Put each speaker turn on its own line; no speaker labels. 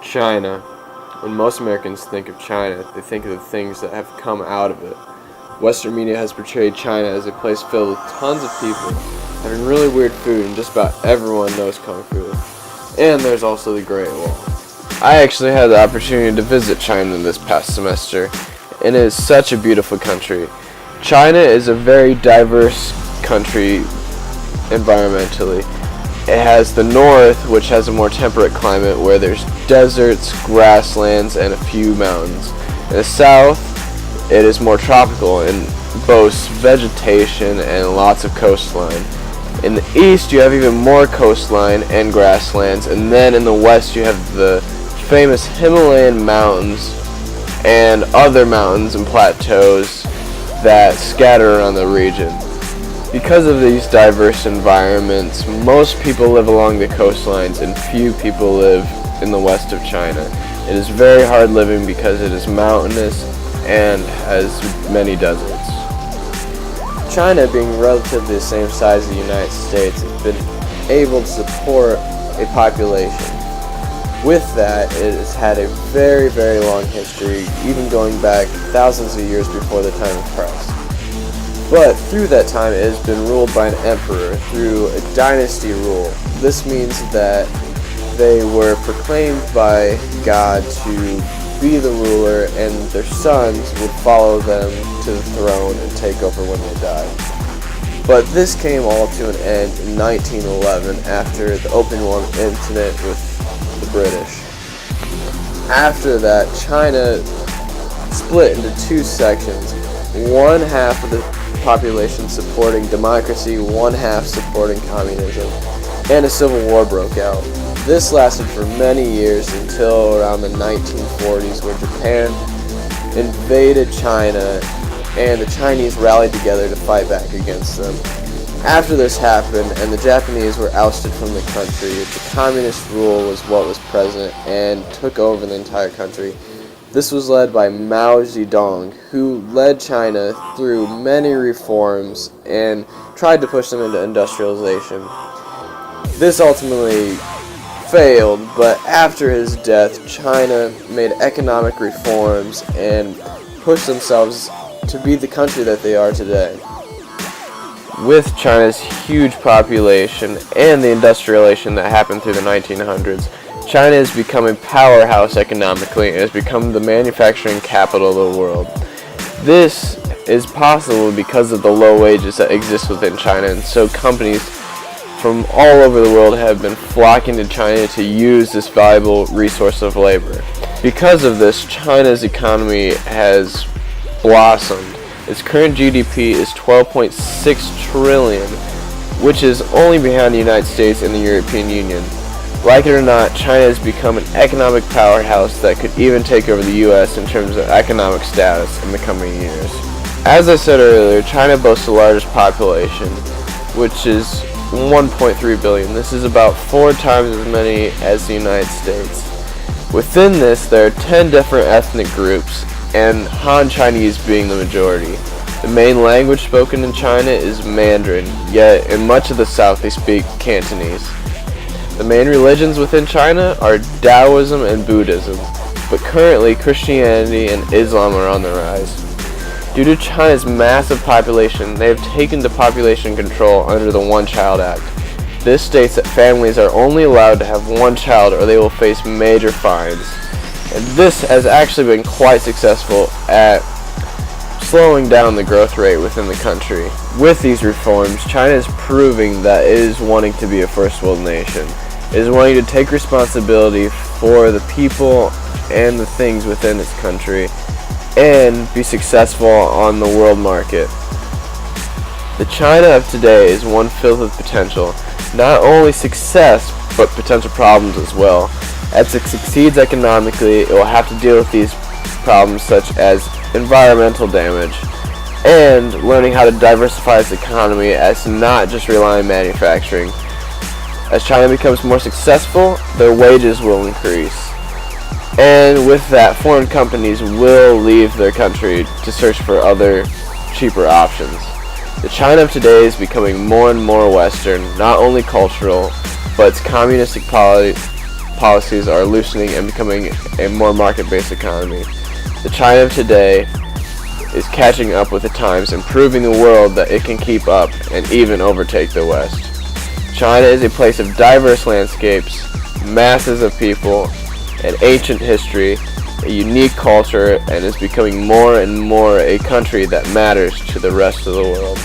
China. When most Americans think of China, they think of the things that have come out of it. Western media has portrayed China as a place filled with tons of people having really weird food, and just about everyone knows Kung Fu. And there's also the Great Wall. I actually had the opportunity to visit China this past semester, and it is such a beautiful country. China is a very diverse country environmentally. It has the north, which has a more temperate climate where there's deserts, grasslands, and a few mountains. In the south, it is more tropical and boasts vegetation and lots of coastline. In the east, you have even more coastline and grasslands, and then in the west, you have the famous Himalayan mountains and other mountains and plateaus that scatter around the region. Because of these diverse environments, most people live along the coastlines and few people live in the west of China. It is very hard living because it is mountainous and has many deserts. China, being relatively the same size as the United States, has been able to support a population. With that, it has had a very, very long history, even going back thousands of years before the time of Christ. But through that time, it has been ruled by an emperor through a dynasty rule. This means that they were proclaimed by God to be the ruler, and their sons would follow them to the throne and take over when they died. But this came all to an end in 1911 after the Opium War incident with the British. After that, China split into two sections. One half of the population supporting democracy, one half supporting communism, and a civil war broke out. This lasted for many years until around the 1940s, where Japan invaded China and the Chinese rallied together to fight back against them. After this happened and the Japanese were ousted from the country, the communist rule was what was present and took over the entire country. This was led by Mao Zedong, who led China through many reforms and tried to push them into industrialization. This ultimately failed, but after his death, China made economic reforms and pushed themselves to be the country that they are today. With China's huge population and the industrialization that happened through the 1900s, China has become a powerhouse economically and has become the manufacturing capital of the world. This is possible because of the low wages that exist within China, and so companies from all over the world have been flocking to China to use this valuable resource of labor. Because of this, China's economy has blossomed. Its current GDP is 12.6 trillion, which is only behind the United States and the European Union. Like it or not, China has become an economic powerhouse that could even take over the U.S. in terms of economic status in the coming years. As I said earlier, China boasts the largest population, which is 1.3 billion. This is about 4 times as many as the United States. Within this, there are 10 different ethnic groups, and Han Chinese being the majority. The main language spoken in China is Mandarin, yet in much of the south they speak Cantonese. The main religions within China are Taoism and Buddhism, but currently Christianity and Islam are on the rise. Due to China's massive population, they have taken to population control under the One Child Act. This states that families are only allowed to have one child or they will face major fines. And this has actually been quite successful at slowing down the growth rate within the country. With these reforms, China is proving that it is wanting to be a first world nation. It is wanting to take responsibility for the people and the things within its country and be successful on the world market. The China of today is one filled with potential, not only success, but potential problems as well. As it succeeds economically, it will have to deal with these problems such as environmental damage and learning how to diversify its economy as to not just rely on manufacturing. As China becomes more successful, their wages will increase. And with that, foreign companies will leave their country to search for other cheaper options. The China of today is becoming more and more Western, not only cultural, but its communistic policies are loosening and becoming a more market-based economy. The China of today is catching up with the times and proving the world that it can keep up and even overtake the West. China is a place of diverse landscapes, masses of people, and ancient history, a unique culture, and is becoming more and more a country that matters to the rest of the world.